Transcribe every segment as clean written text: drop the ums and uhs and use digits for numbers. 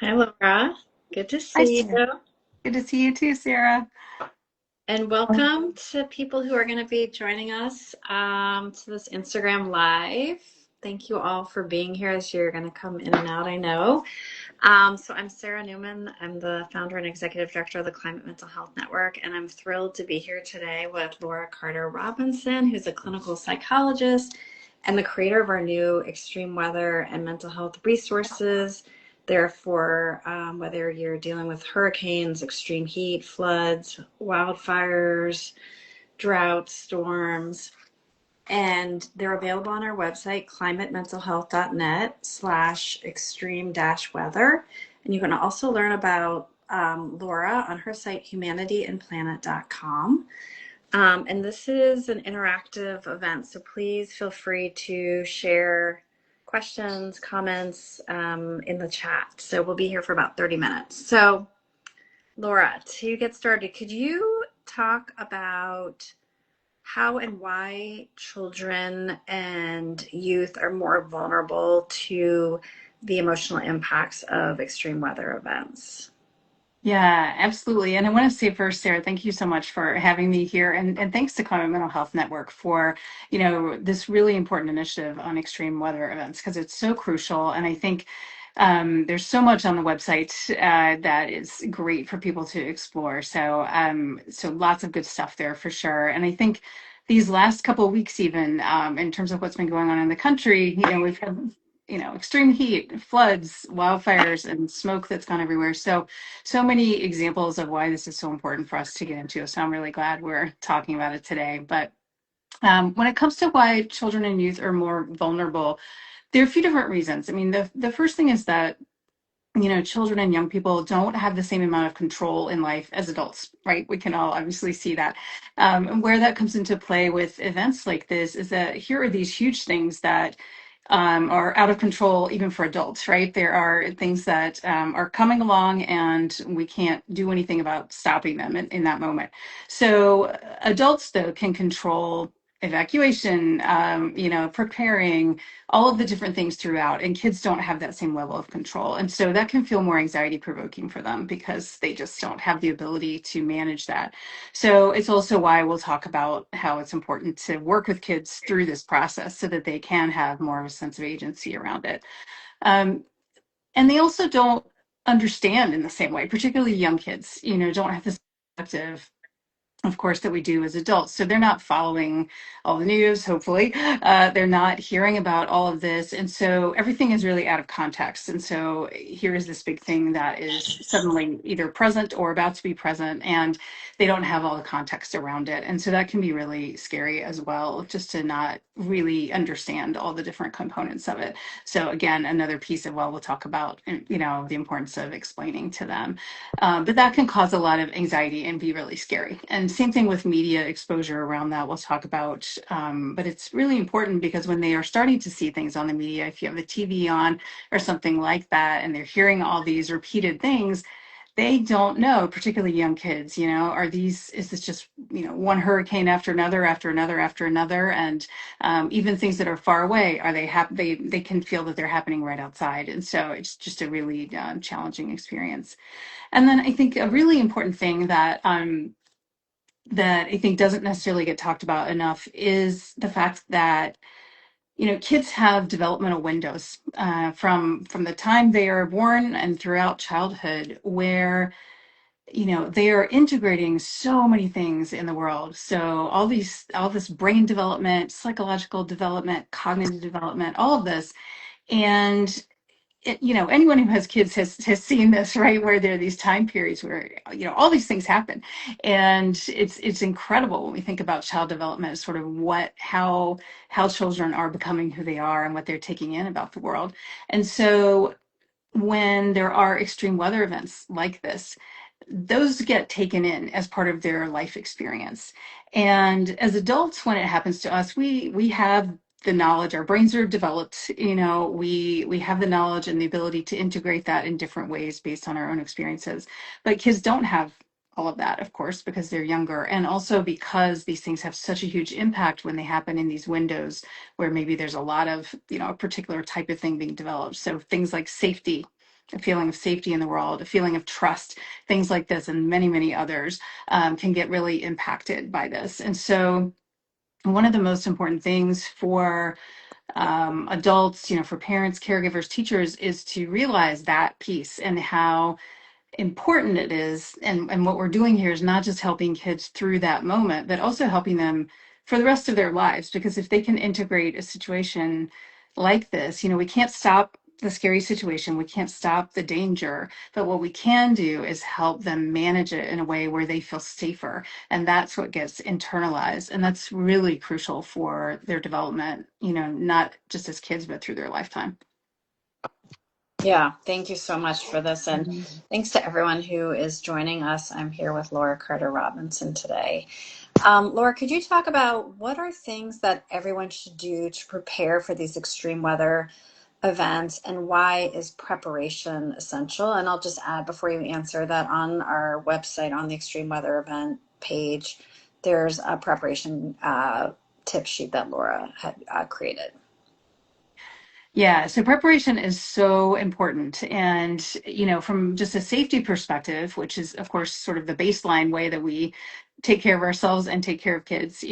Hi, Laura. Good to Hi, see Sarah. you. Good to see you too, Sarah. And welcome to people who are going to be joining us to this Instagram Live. Thank you all for being here as you're going to come in and out, I know. So I'm Sarah Newman. I'm the founder and executive director of the Climate Mental Health Network, and I'm thrilled to be here today with Laura Carter Robinson, who's a clinical psychologist and the creator of our new extreme weather and mental health resources. Therefore, whether you're dealing with hurricanes, extreme heat, floods, wildfires, droughts, storms, and they're available on our website, climatementalhealth.net/extreme-weather. And you can also learn about Laura on her site, humanityandplanet.com. And this is an interactive event, so please feel free to share questions, comments in the chat. So we'll be here for about 30 minutes. So, Laura, to get started, could you talk about how and why children and youth are more vulnerable to the emotional impacts of extreme weather events? Yeah, absolutely. And I want to say first, Sarah, thank you so much for having me here. And thanks to Climate Mental Health Network for, this really important initiative on extreme weather events because it's so crucial. And I think there's so much on the website that is great for people to explore. So lots of good stuff there for sure. And I think these last couple of weeks, even in terms of what's been going on in the country, we've had extreme heat, floods, wildfires, and smoke that's gone everywhere. So many examples of why this is so important for us to get into. So I'm really glad we're talking about it today. But when it comes to why children and youth are more vulnerable, there are a few different reasons. I mean, the first thing is that children and young people don't have the same amount of control in life as adults, right? We can all obviously see that. And where that comes into play with events like this is that here are these huge things that are out of control even for adults, right? There are things that are coming along and we can't do anything about stopping them in that moment. So adults, though, can control evacuation, preparing, all of the different things throughout, and kids don't have that same level of control, and so that can feel more anxiety provoking for them because they just don't have the ability to manage that. So it's also why we'll talk about how it's important to work with kids through this process so that they can have more of a sense of agency around it. um, and they also don't understand in the same way, particularly young kids, don't have this perspective, of course, that we do as adults. So they're not following all the news, hopefully. They're not hearing about all of this. And so everything is really out of context. And so here is this big thing that is suddenly either present or about to be present, and they don't have all the context around it. And so that can be really scary as well, just to not really understand all the different components of it. So again, another piece of what we'll talk about, the importance of explaining to them. But that can cause a lot of anxiety and be really scary. And same thing with media exposure around that, we'll talk about. But it's really important because when they are starting to see things on the media, if you have the TV on or something like that, and they're hearing all these repeated things, they don't know, particularly young kids, is this just, one hurricane after another, after another, after another? And even things that are far away, are they can feel that they're happening right outside. And so it's just a really challenging experience. And then I think a really important thing that I think doesn't necessarily get talked about enough is the fact that kids have developmental windows from the time they are born and throughout childhood where they are integrating so many things in the world. So all this brain development, psychological development, cognitive development, all of this. And anyone who has kids has seen this, right? Where there are these time periods where, all these things happen. And it's incredible when we think about child development, sort of how children are becoming who they are and what they're taking in about the world. And so when there are extreme weather events like this, those get taken in as part of their life experience. And as adults, when it happens to us, we have the knowledge, our brains are developed, we have the knowledge and the ability to integrate that in different ways based on our own experiences. But kids don't have all of that, of course, because they're younger, and also because these things have such a huge impact when they happen in these windows where maybe there's a lot of, a particular type of thing being developed. So things like safety, a feeling of safety in the world, a feeling of trust, things like this, and many, many others can get really impacted by this. And so, one of the most important things for adults, for parents, caregivers, teachers, is to realize that piece and how important it is. And what we're doing here is not just helping kids through that moment, but also helping them for the rest of their lives. Because if they can integrate a situation like this, we can't stop the scary situation, we can't stop the danger, but what we can do is help them manage it in a way where they feel safer. And that's what gets internalized. And that's really crucial for their development, not just as kids, but through their lifetime. Yeah, thank you so much for this. And Mhm. thanks to everyone who is joining us. I'm here with Laura Carter Robinson today. Laura, could you talk about what are things that everyone should do to prepare for these extreme weather events, and why is preparation essential? And I'll just add before you answer that on our website, on the extreme weather event page, there's a preparation tip sheet that Laura had created. Yeah, so preparation is so important. And, from just a safety perspective, which is, of course, sort of the baseline way that we take care of ourselves and take care of kids,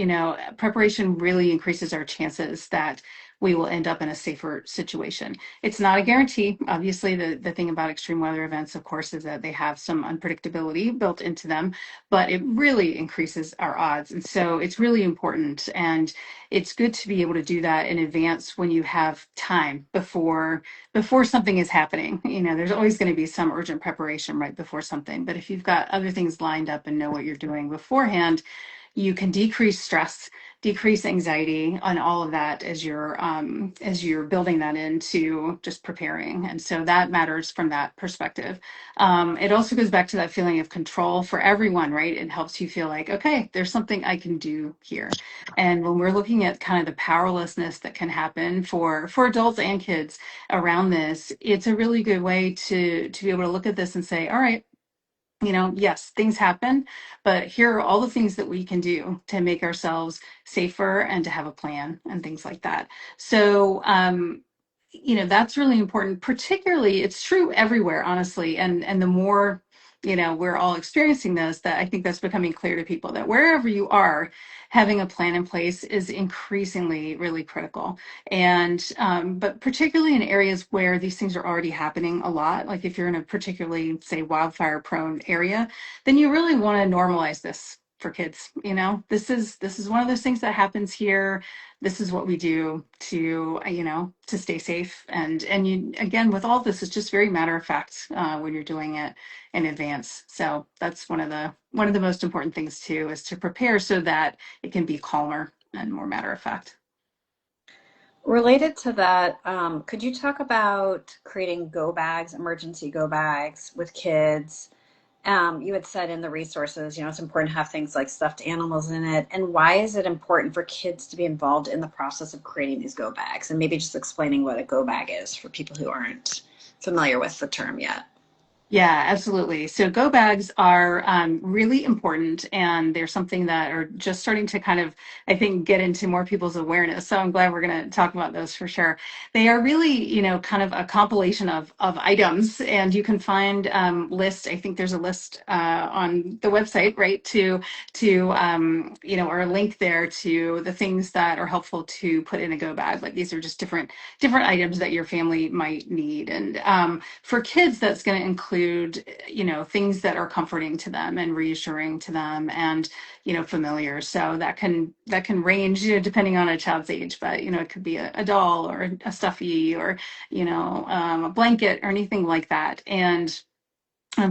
preparation really increases our chances that we will end up in a safer situation. It's not a guarantee. Obviously, the thing about extreme weather events, of course, is that they have some unpredictability built into them, but it really increases our odds. And so it's really important. And it's good to be able to do that in advance when you have time before something is happening. There's always going to be some urgent preparation right before something, but if you've got other things lined up and know what you're doing beforehand, you can decrease stress, decrease anxiety, on all of that as you're building that into just preparing. And so that matters from that perspective. It also goes back to that feeling of control for everyone, right? It helps you feel like, okay, there's something I can do here. And when we're looking at kind of the powerlessness that can happen for adults and kids around this, it's a really good way to be able to look at this and say, all right, yes, things happen, but here are all the things that we can do to make ourselves safer and to have a plan and things like that. So, that's really important. Particularly, it's true everywhere, honestly. And the more, we're all experiencing this, that I think that's becoming clear to people that wherever you are, having a plan in place is increasingly really critical. And but particularly in areas where these things are already happening a lot, like if you're in a particularly, say, wildfire prone area, then you really want to normalize this for kids. This is one of those things that happens here. This is what we do to stay safe. And you, again, with all this, it's just very matter of fact when you're doing it in advance. So that's one of the most important things too, is to prepare so that it can be calmer and more matter of fact. Related to that, could you talk about creating go bags, emergency go bags with kids? You had said in the resources, it's important to have things like stuffed animals in it. And why is it important for kids to be involved in the process of creating these go bags? And maybe just explaining what a go bag is for people who aren't familiar with the term yet. Yeah, absolutely. So go bags are really important, and they're something that are just starting to kind of, I think, get into more people's awareness. So I'm glad we're going to talk about those for sure. They are really, kind of a compilation of items, and you can find lists. I think there's a list on the website, right, or a link there to the things that are helpful to put in a go bag. Like these are just different items that your family might need, and for kids, that's going to include, things that are comforting to them and reassuring to them, and familiar. So that can range, depending on a child's age, but it could be a doll or a stuffy or a blanket or anything like that. And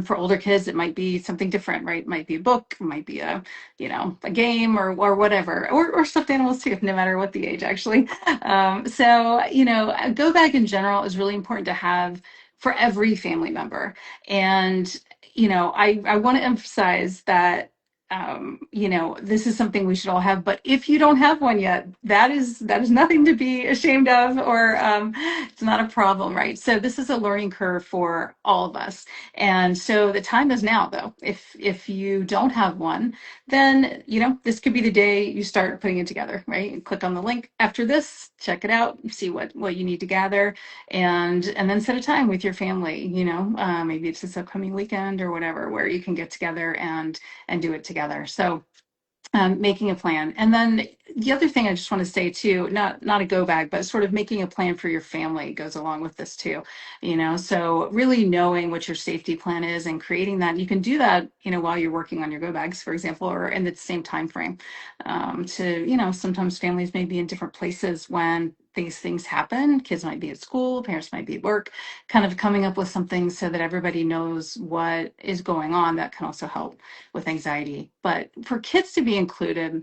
for older kids, it might be something different, right? It might be a book, it might be a game or whatever, or stuffed animals too, no matter what the age, actually. So, a go bag in general is really important to have for every family member. And, I want to emphasize that this is something we should all have. But if you don't have one yet, that is nothing to be ashamed of, or it's not a problem, right? So this is a learning curve for all of us, and so the time is now, though. If you don't have one, then this could be the day you start putting it together, right? You click on the link after this, check it out, see what you need to gather, and then set a time with your family. Maybe it's this upcoming weekend or whatever, where you can get together and do it together. So making a plan. And then the other thing I just want to say too, not a go bag, but sort of making a plan for your family goes along with this too. So really knowing what your safety plan is and creating that. You can do that, while you're working on your go bags, for example, or in the same time frame. Sometimes families may be in different places when these things happen. Kids might be at school, parents might be at work. Kind of coming up with something so that everybody knows what is going on, that can also help with anxiety. But for kids to be included,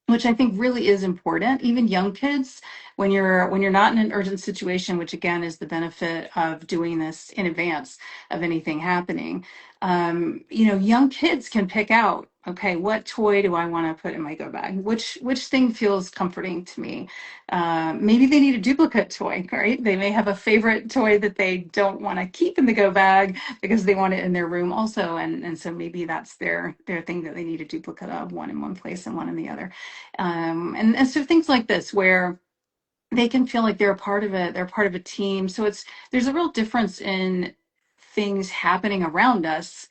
which I think really is important, even young kids, when you're not in an urgent situation, which again is the benefit of doing this in advance of anything happening. Young kids can pick out, okay, what toy do I want to put in my go bag? Which thing feels comforting to me? Maybe they need a duplicate toy, right? They may have a favorite toy that they don't want to keep in the go bag because they want it in their room also, and so maybe that's their thing that they need a duplicate of, one in one place and one in the other. And so things like this where they can feel like they're a part of it, they're part of a team. So there's a real difference in things happening around us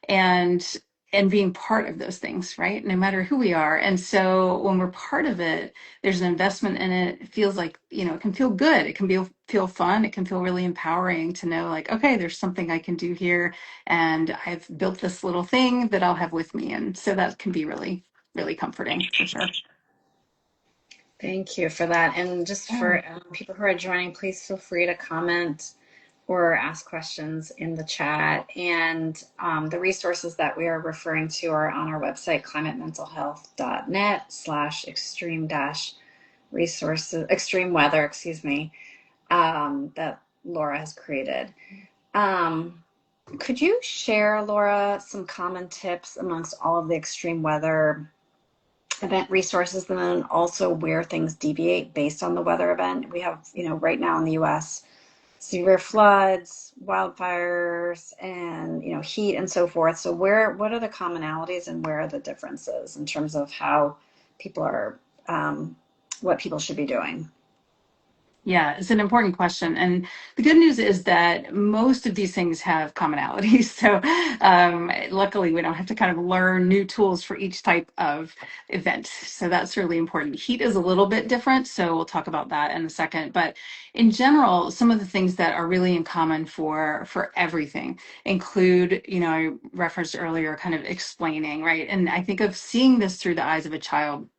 and and being part of those things, right? No matter who we are. And so when we're part of it, there's an investment in it. It feels like, it can feel good. It can feel fun. It can feel really empowering to know, like, okay, there's something I can do here, and I've built this little thing that I'll have with me. And so that can be really, really comforting for sure. Thank you for that. And just for people who are joining, please feel free to comment or ask questions in the chat. And the resources that we are referring to are on our website, climatementalhealth.net/extreme dash resources, extreme weather, excuse me, that Laura has created. Could you share, Laura, some common tips amongst all of the extreme weather event resources, and then also where things deviate based on the weather event? We have, right now in the US, severe floods, wildfires, and heat and so forth. So what are the commonalities and where are the differences in terms of how people are, what people should be doing? Yeah, it's an important question. And the good news is that most of these things have commonalities. So luckily, we don't have to kind of learn new tools for each type of event. So that's really important. Heat is a little bit different. So we'll talk about that in a second. But in general, some of the things that are really in common for everything include, I referenced earlier, kind of explaining, right? And I think of seeing this through the eyes of a child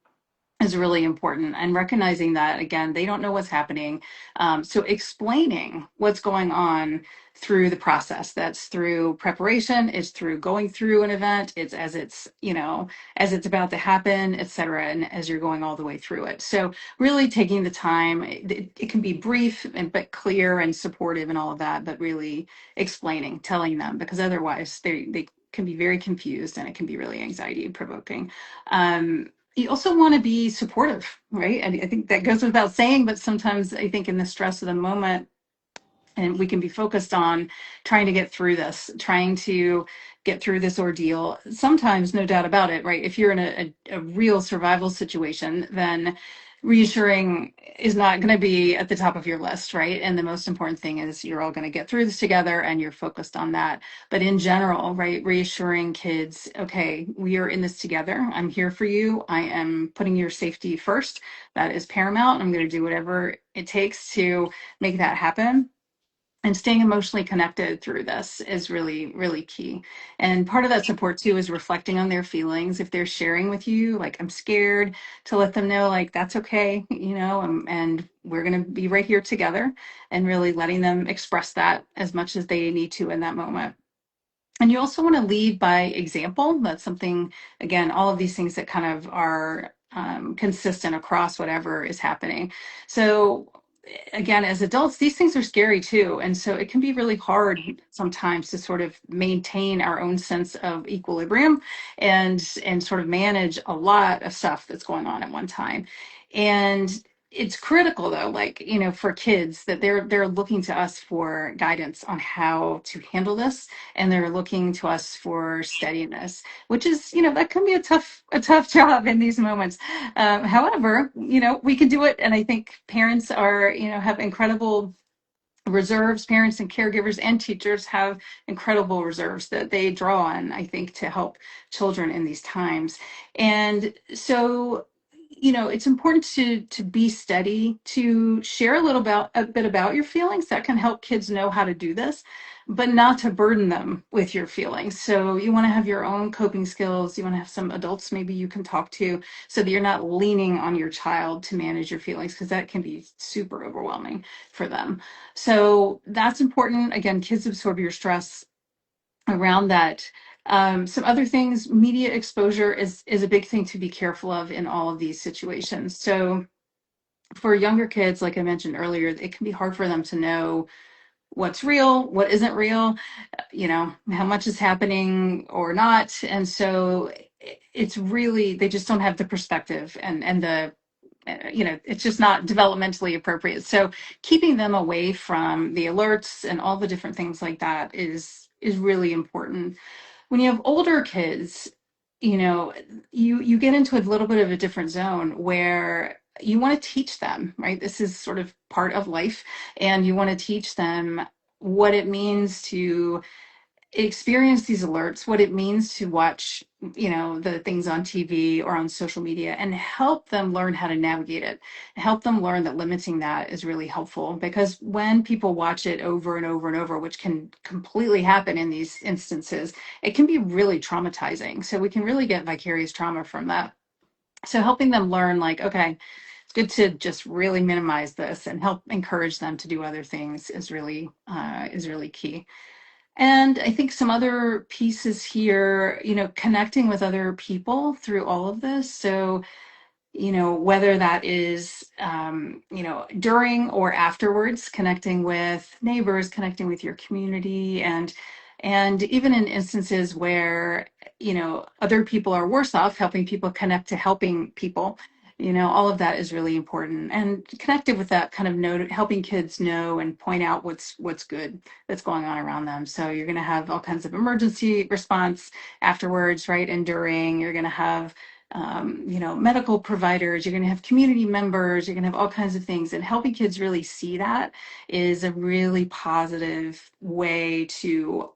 is really important, and recognizing that again they don't know what's happening, so explaining what's going on through the process. That's through preparation, it's through going through an event, it's as it's about to happen, etc., and as you're going all the way through it. So really taking the time, it can be brief but clear and supportive and all of that, but really explaining, telling them, because otherwise they can be very confused and it can be really anxiety provoking. You also want to be supportive, right? I think that goes without saying, but sometimes I think in the stress of the moment, and we can be focused on trying to get through this, trying to get through this ordeal. Sometimes, no doubt about it, right? If you're in a real survival situation, then reassuring is not going to be at the top of your list, right? And the most important thing is you're all going to get through this together and you're focused on that. But in general, right, reassuring kids, okay, we are in this together. I'm here for you. I am putting your safety first. That is paramount. I'm going to do whatever it takes to make that happen. And staying emotionally connected through this is really, really key. And part of that support too is reflecting on their feelings. If they're sharing with you, like, I'm scared, to let them know, like, that's okay, and we're going to be right here together, and really letting them express that as much as they need to in that moment. And you also want to lead by example. That's something, again, all of these things that kind of are consistent across whatever is happening. So again, as adults, these things are scary too. And so it can be really hard sometimes to sort of maintain our own sense of equilibrium and sort of manage a lot of stuff that's going on at one time. And it's critical though, like, for kids that they're looking to us for guidance on how to handle this, and they're looking to us for steadiness, which is, that can be a tough job in these moments. However, we can do it. And I think parents have incredible reserves. Parents and caregivers and teachers have incredible reserves that they draw on, I think, to help children in these times. And so, it's important to be steady, to share a bit about your feelings. That can help kids know how to do this, but not to burden them with your feelings. So you want to have your own coping skills. You want to have some adults maybe you can talk to, so that you're not leaning on your child to manage your feelings, because that can be super overwhelming for them. So that's important. Again, kids absorb your stress around that. Some other things, media exposure is a big thing to be careful of in all of these situations. So for younger kids, like I mentioned earlier, it can be hard for them to know what's real, what isn't real, how much is happening or not. And so it's really, they just don't have the perspective and the it's just not developmentally appropriate. So keeping them away from the alerts and all the different things like that is really important. When you have older kids, you get into a little bit of a different zone where you want to teach them, right? This is sort of part of life, and you want to teach them what it means to experience these alerts, what it means to watch, the things on TV or on social media, and help them learn how to navigate it. Help them learn that limiting that is really helpful, because when people watch it over and over and over, which can completely happen in these instances, it can be really traumatizing. So we can really get vicarious trauma from that. So helping them learn, like, okay, it's good to just really minimize this and help encourage them to do other things is really key. And I think some other pieces here, connecting with other people through all of this. So, whether that is, during or afterwards, connecting with neighbors, connecting with your community, and even in instances where, other people are worse off, helping people connect to helping people. All of that is really important, and connected with that kind of helping kids know and point out what's good that's going on around them. So you're going to have all kinds of emergency response afterwards, right? And during, you're going to have medical providers, you're going to have community members, you're going to have all kinds of things. And helping kids really see that is a really positive way to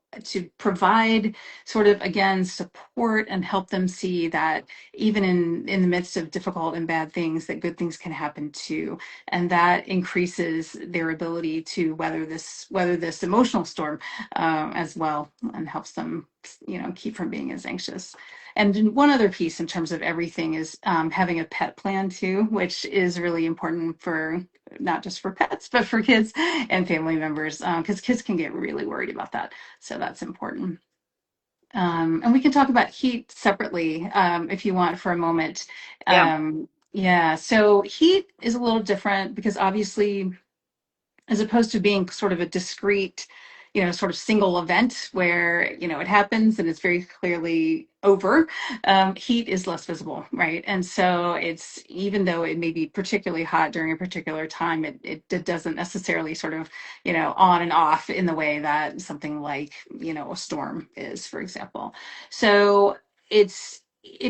provide sort of, again, support and help them see that even in the midst of difficult and bad things, that good things can happen too. And that increases their ability to weather this emotional storm as well, and helps them, keep from being as anxious. And one other piece in terms of everything is having a pet plan too, which is really important for not just for pets, but for kids and family members, because kids can get really worried about that. So that's important. And we can talk about heat separately if you want for a moment. Yeah. Yeah, so heat is a little different because obviously, as opposed to being sort of a discrete, sort of single event where, it happens and it's very clearly over. Heat is less visible, right? And so it's, even though it may be particularly hot during a particular time, it doesn't necessarily sort of, on and off in the way that something like, a storm is, for example. So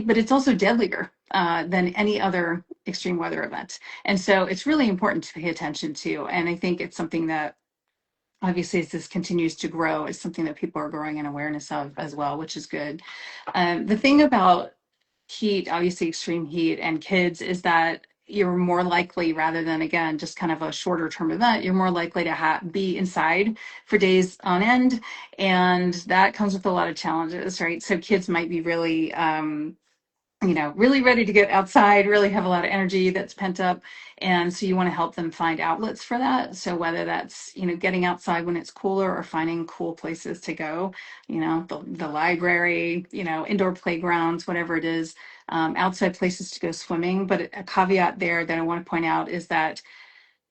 but it's also deadlier than any other extreme weather event. And so it's really important to pay attention to. And I think it's something that, obviously, as this continues to grow, is something that people are growing in awareness of as well, which is good. The thing about heat, obviously extreme heat and kids, is that you're more likely, rather than, again, just kind of a shorter term event, you're more likely to be inside for days on end. And that comes with a lot of challenges, right? So kids might be really, really ready to get outside, really have a lot of energy that's pent up. And so you want to help them find outlets for that. So whether that's, getting outside when it's cooler or finding cool places to go, the library, indoor playgrounds, whatever it is, outside places to go swimming. But a caveat there that I want to point out is that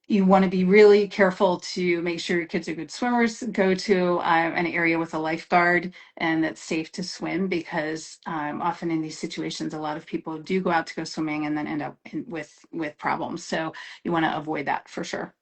You want to be really careful to make sure your kids are good swimmers. Go to an area with a lifeguard and that's safe to swim, because often in these situations, a lot of people do go out to go swimming and then end up with problems. So you want to avoid that for sure.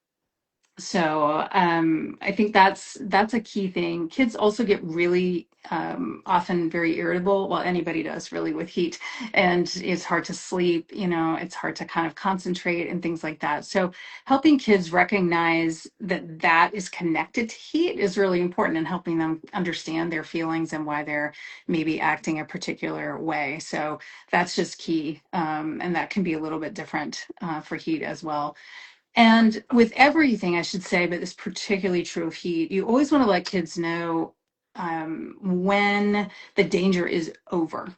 So I think that's a key thing. Kids also get really often very irritable. Well, anybody does really with heat, and it's hard to sleep. It's hard to kind of concentrate and things like that. So helping kids recognize that that is connected to heat is really important, and helping them understand their feelings and why they're maybe acting a particular way. So that's just key, and that can be a little bit different for heat as well. And with everything, I should say, but it's particularly true of heat, you always want to let kids know when the danger is over.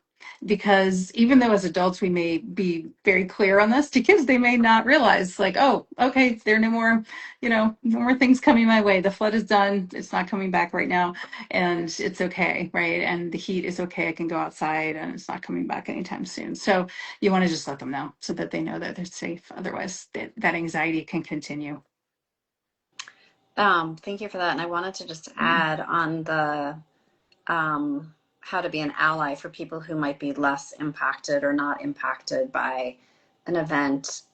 Because even though as adults we may be very clear on this, to kids they may not realize, like, oh, okay, there are no more, no more things coming my way. The flood is done. It's not coming back right now, and it's okay, right? And the heat is okay. I can go outside, and it's not coming back anytime soon. So you want to just let them know so that they know that they're safe. Otherwise, that anxiety can continue. Thank you for that. And I wanted to just add on the how to be an ally for people who might be less impacted or not impacted by an event.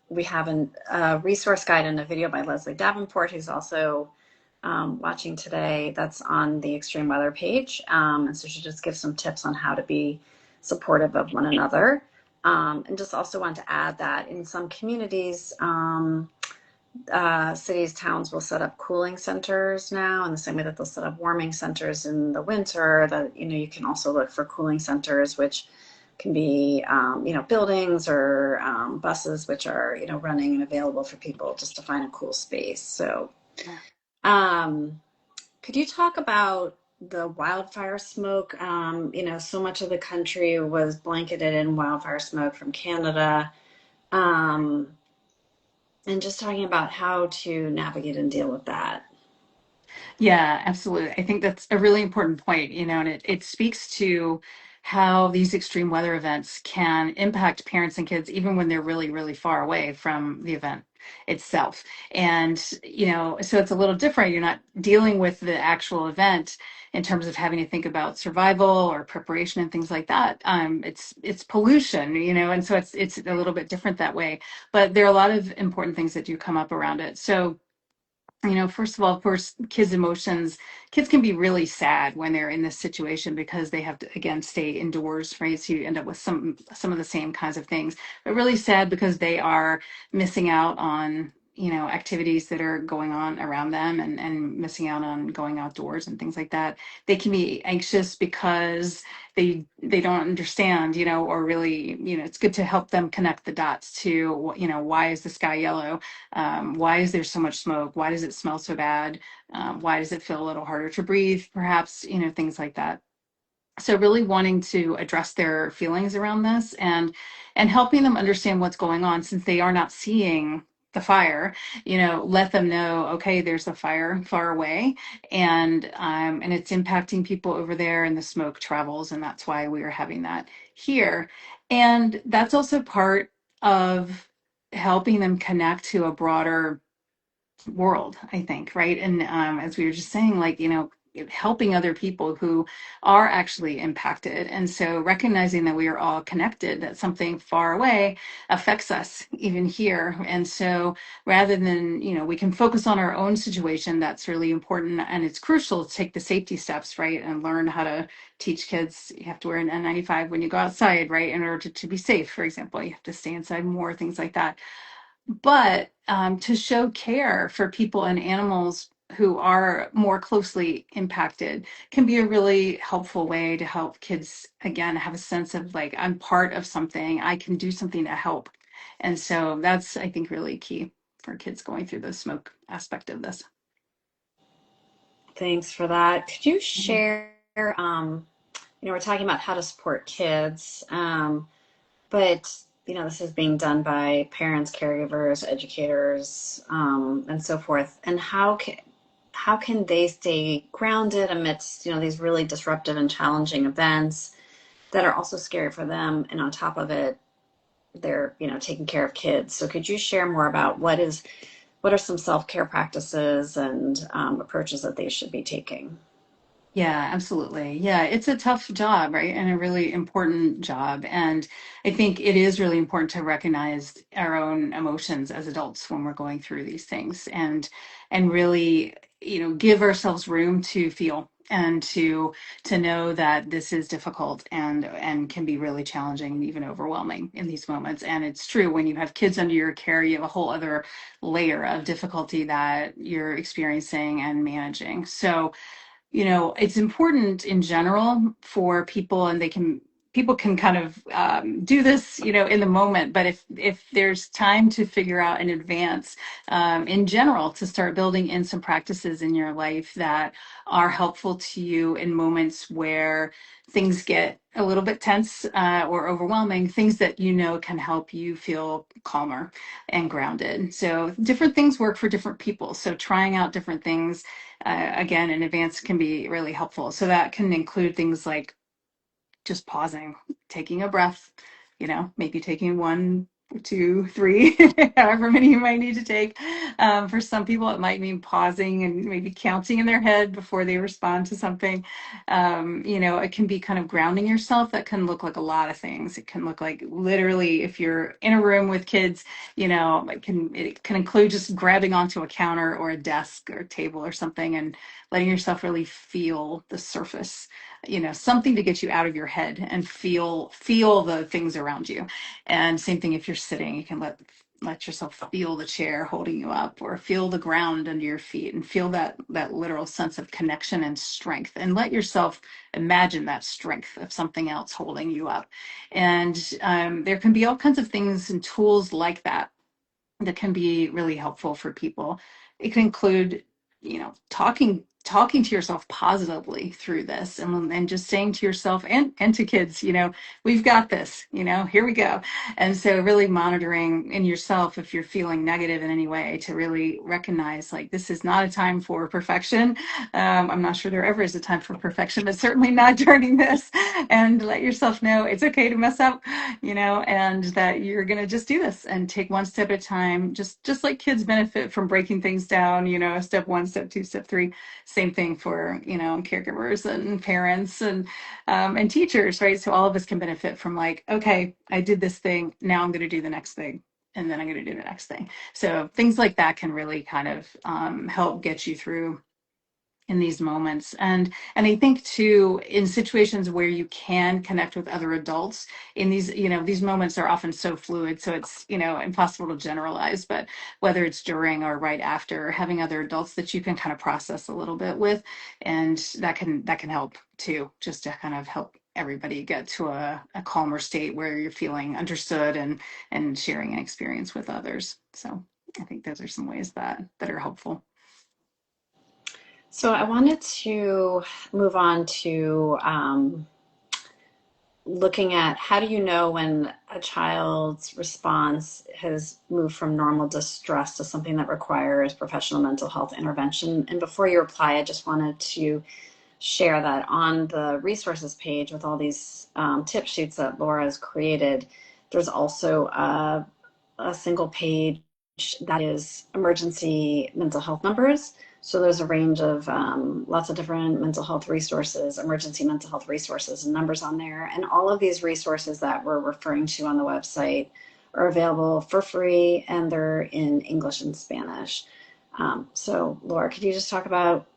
We have a resource guide and a video by Leslie Davenport, who's also watching today. That's on the extreme weather page. And so she just gives some tips on how to be supportive of one another. And just also want to add that in some communities, cities, towns will set up cooling centers now in the same way that they'll set up warming centers in the winter. That you can also look for cooling centers, which can be buildings or buses, which are running and available for people just to find a cool space. So, could you talk about the wildfire smoke? So much of the country was blanketed in wildfire smoke from Canada. Um, and just talking about how to navigate and deal with that. Yeah, absolutely. I think that's a really important point, and it speaks to how these extreme weather events can impact parents and kids even when they're really, really far away from the event itself. And, so it's a little different. You're not dealing with the actual event in terms of having to think about survival or preparation and things like that. It's pollution, and so it's a little bit different that way. But there are a lot of important things that do come up around it. So first of all, of course, kids can be really sad when they're in this situation because they have to, again, stay indoors, right? So you end up with some of the same kinds of things, but really sad because they are missing out on, activities that are going on around them, and missing out on going outdoors and things like that. They can be anxious because they don't understand, or really, it's good to help them connect the dots to, why is the sky yellow? Why is there so much smoke? Why does it smell so bad? Why does it feel a little harder to breathe? Perhaps, things like that. So really wanting to address their feelings around this, and helping them understand what's going on, since they are not seeing the fire. Let them know, okay, there's a fire far away, and it's impacting people over there, and the smoke travels, and that's why we are having that here. And that's also part of helping them connect to a broader world, I think, right? And as we were just saying, like, helping other people who are actually impacted. And so recognizing that we are all connected, that something far away affects us even here. And so rather than, we can focus on our own situation, that's really important. And it's crucial to take the safety steps, right? And learn how to teach kids. You have to wear an N95 when you go outside, right? In order to be safe, for example, you have to stay inside more, things like that. But to show care for people and animals who are more closely impacted can be a really helpful way to help kids, again, have a sense of, like, I'm part of something, I can do something to help. And so that's, I think, really key for kids going through the smoke aspect of this. Thanks for that. Could you Mhm. share, we're talking about how to support kids, but this is being done by parents, caregivers, educators, and so forth. And how can they stay grounded amidst these really disruptive and challenging events that are also scary for them, and on top of it, they're, taking care of kids. So could you share more about what are some self-care practices and approaches that they should be taking? Yeah, absolutely. Yeah, it's a tough job, right? And a really important job. And I think it is really important to recognize our own emotions as adults when we're going through these things and really, give ourselves room to feel and to know that this is difficult and can be really challenging and even overwhelming in these moments. And it's true when you have kids under your care, you have a whole other layer of difficulty that you're experiencing and managing. So it's important in general for people, and people can kind of do this, in the moment. But if there's time to figure out in advance, in general, to start building in some practices in your life that are helpful to you in moments where things get a little bit tense or overwhelming, things that can help you feel calmer and grounded. So different things work for different people. So trying out different things again in advance can be really helpful. So that can include things like just pausing, taking a breath, maybe taking one, two, three, however many you might need to take. For some people, it might mean pausing and maybe counting in their head before they respond to something. It can be kind of grounding yourself. That can look like a lot of things. It can look like literally if you're in a room with kids, it can include just grabbing onto a counter or a desk or a table or something and letting yourself really feel the surface, something to get you out of your head and feel the things around you. And same thing if you're sitting, you can let yourself feel the chair holding you up, or feel the ground under your feet, and feel that literal sense of connection and strength, and let yourself imagine that strength of something else holding you up. And there can be all kinds of things and tools like that can be really helpful for people. It can include, talking to yourself positively through this, and just saying to yourself and to kids, we've got this, here we go. And so really monitoring in yourself if you're feeling negative in any way, to really recognize, like, this is not a time for perfection. I'm not sure there ever is a time for perfection, but certainly not during this. And let yourself know it's okay to mess up, and that you're going to just do this and take one step at a time, just like kids benefit from breaking things down, step one, step two, step three. Same thing for, caregivers and parents and teachers, right? So all of us can benefit from, like, okay, I did this thing, now I'm going to do the next thing, and then I'm going to do the next thing. So things like that can really kind of help get you through in these moments. And I think too, in situations where you can connect with other adults in these moments are often so fluid, so it's impossible to generalize. But whether it's during or right after, having other adults that you can kind of process a little bit with, and that can help too, just to kind of help everybody get to a calmer state where you're feeling understood and sharing an experience with others. So I think those are some ways that are helpful. So I wanted to move on to looking at how do you know when a child's response has moved from normal distress to something that requires professional mental health intervention. And before you reply, I just wanted to share that on the resources page with all these tip sheets that Laura has created, there's also a single page that is emergency mental health numbers. So there's a range of lots of different mental health resources, emergency mental health resources and numbers on there. And all of these resources that we're referring to on the website are available for free, and they're in English and Spanish. So Laura, could you just talk about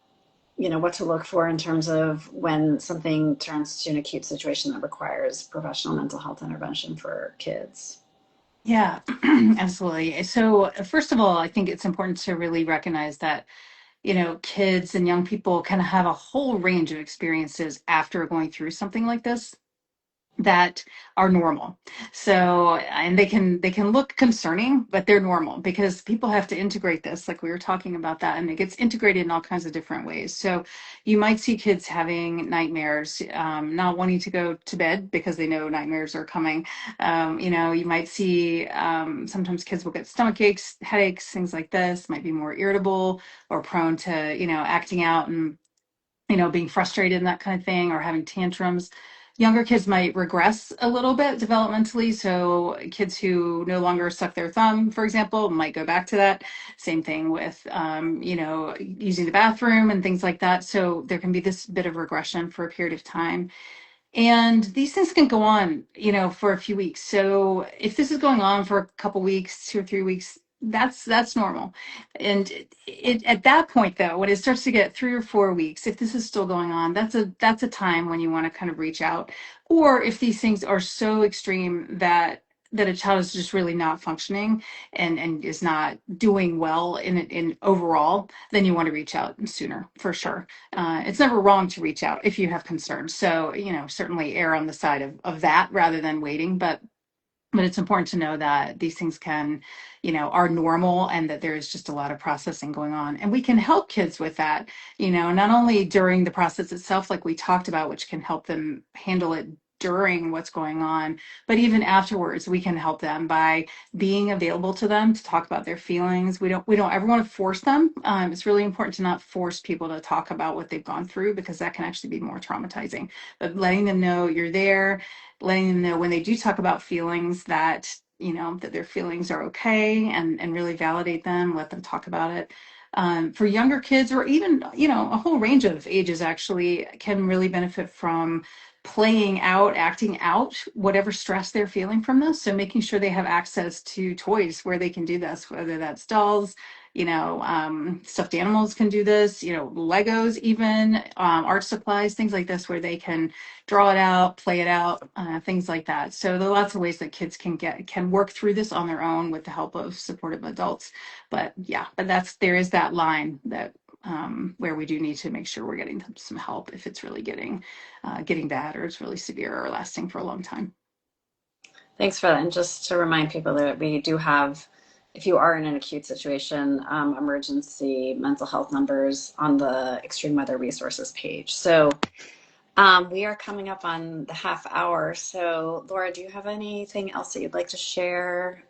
what to look for in terms of when something turns to an acute situation that requires professional mental health intervention for kids? Yeah, absolutely. So, first of all, I think it's important to really recognize that, kids and young people can have a whole range of experiences after going through something like this that are normal. So, and they can look concerning, but they're normal because people have to integrate this, like we were talking about that, and it gets integrated in all kinds of different ways. So you might see kids having nightmares, not wanting to go to bed because they know nightmares are coming. You might see sometimes kids will get stomach aches, headaches, things like this, might be more irritable or prone to, acting out and being frustrated and that kind of thing, or having tantrums. Younger kids might regress a little bit developmentally. So kids who no longer suck their thumb, for example, might go back to that. Same thing with, using the bathroom and things like that. So there can be this bit of regression for a period of time. And these things can go on, for a few weeks. So if this is going on for a couple weeks, 2 or 3 weeks, that's normal. And at that point, though, when it starts to get 3 or 4 weeks, if this is still going on, that's a time when you want to kind of reach out. Or if these things are so extreme that a child is just really not functioning and is not doing well in overall, then you want to reach out sooner for sure. It's never wrong to reach out if you have concerns. So, certainly err on the side of that rather than waiting. But it's important to know that these things are normal and that there is just a lot of processing going on. And we can help kids with that, not only during the process itself, like we talked about, which can help them handle it during what's going on, but even afterwards, we can help them by being available to them to talk about their feelings. We don't ever want to force them. It's really important to not force people to talk about what they've gone through because that can actually be more traumatizing. But letting them know you're there, letting them know when they do talk about feelings that that their feelings are okay, and really validate them, let them talk about it. For younger kids, or even a whole range of ages, actually can really benefit from playing out, acting out whatever stress they're feeling from this. So making sure they have access to toys where they can do this, whether that's dolls, stuffed animals can do this, Legos, even art supplies, things like this, where they can draw it out, play it out, things like that. So there are lots of ways that kids can work through this on their own with the help of supportive adults. But yeah, there is that line that where we do need to make sure we're getting them some help if it's really getting bad, or it's really severe or lasting for a long time. Thanks for that. And just to remind people that we do have, if you are in an acute situation, emergency mental health numbers on the Extreme Weather Resources page. So we are coming up on the half hour. So Laura, do you have anything else that you'd like to share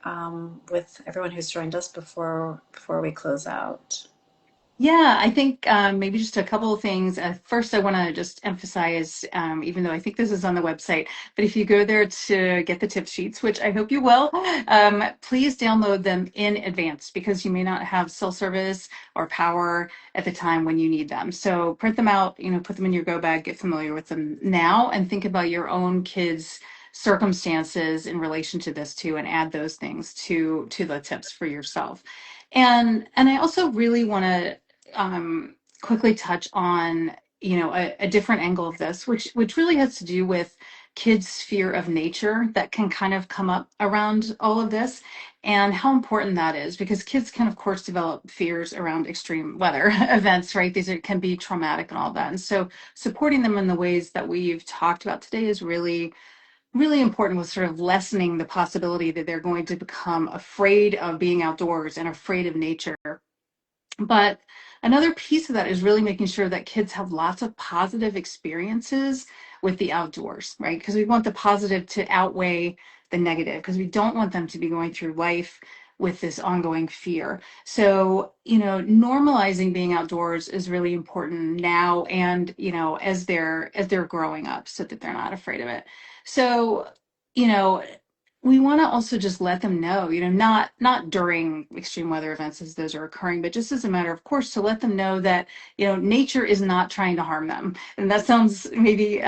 with everyone who's joined us before we close out? Yeah, I think maybe just a couple of things. First, I want to just emphasize, even though I think this is on the website, but if you go there to get the tip sheets, which I hope you will, please download them in advance because you may not have cell service or power at the time when you need them. So print them out, put them in your go bag, get familiar with them now, and think about your own kids' circumstances in relation to this too, and add those things to the tips for yourself. And I also really want to quickly touch on a different angle of this, which really has to do with kids' fear of nature that can kind of come up around all of this, and how important that is, because kids can of course develop fears around extreme weather events, right? Can be traumatic and all that, and so supporting them in the ways that we've talked about today is really really important, with sort of lessening the possibility that they're going to become afraid of being outdoors and afraid of nature. But another piece of that is really making sure that kids have lots of positive experiences with the outdoors, right? Because we want the positive to outweigh the negative, because we don't want them to be going through life with this ongoing fear. So, normalizing being outdoors is really important now, and, as they're growing up, so that they're not afraid of it. So, you know, we want to also just let them know, not during extreme weather events as those are occurring, but just as a matter of course, to let them know that, nature is not trying to harm them. And that sounds maybe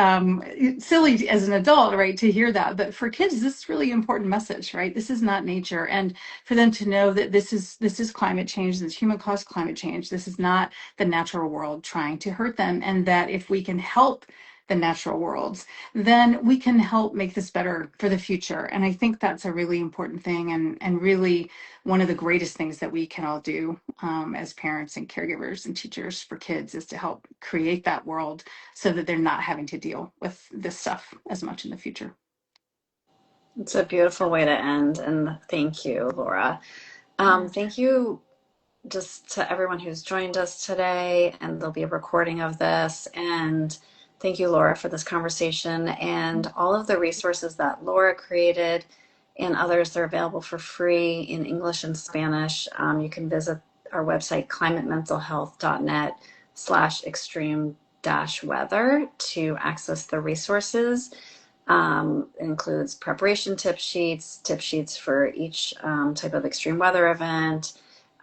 silly as an adult, right, to hear that. But for kids, this is really important message, right? This is not nature. And for them to know that this is climate change, this is human caused climate change. This is not the natural world trying to hurt them. And that if we can help the natural worlds, then we can help make this better for the future. And I think that's a really important thing, and really one of the greatest things that we can all do as parents and caregivers and teachers for kids, is to help create that world so that they're not having to deal with this stuff as much in the future. It's a beautiful way to end, and thank you, Laura. Thank you just to everyone who's joined us today, and there'll be a recording of this. And thank you, Laura, for this conversation, and all of the resources that Laura created and others. They're available for free in English and Spanish. You can visit our website, climatementalhealth.net/extreme extreme-weather to access the resources. It includes preparation tip sheets for each type of extreme weather event,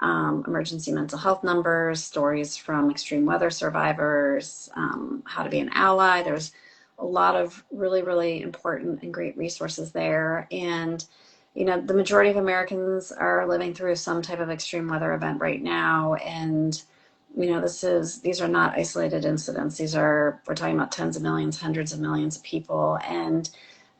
emergency mental health numbers, stories from extreme weather survivors, how to be an ally. There's a lot of really, really important and great resources there. And, you know, the majority of Americans are living through some type of extreme weather event right now. And, you know, these are not isolated incidents. We're talking about tens of millions, hundreds of millions of people. And,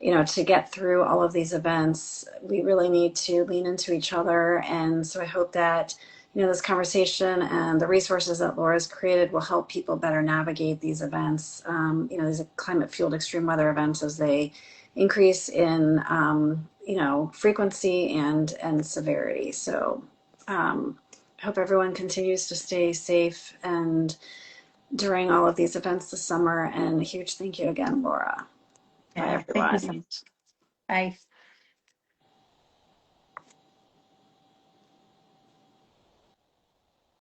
you know, to get through all of these events, we really need to lean into each other. And so I hope that, you know, this conversation and the resources that Laura's created will help people better navigate these events, you know, these climate fueled extreme weather events as they increase in, you know, frequency and severity. So I hope everyone continues to stay safe and during all of these events this summer. And a huge thank you again, Laura. Bye, Yeah, thank you so everyone. much. Bye.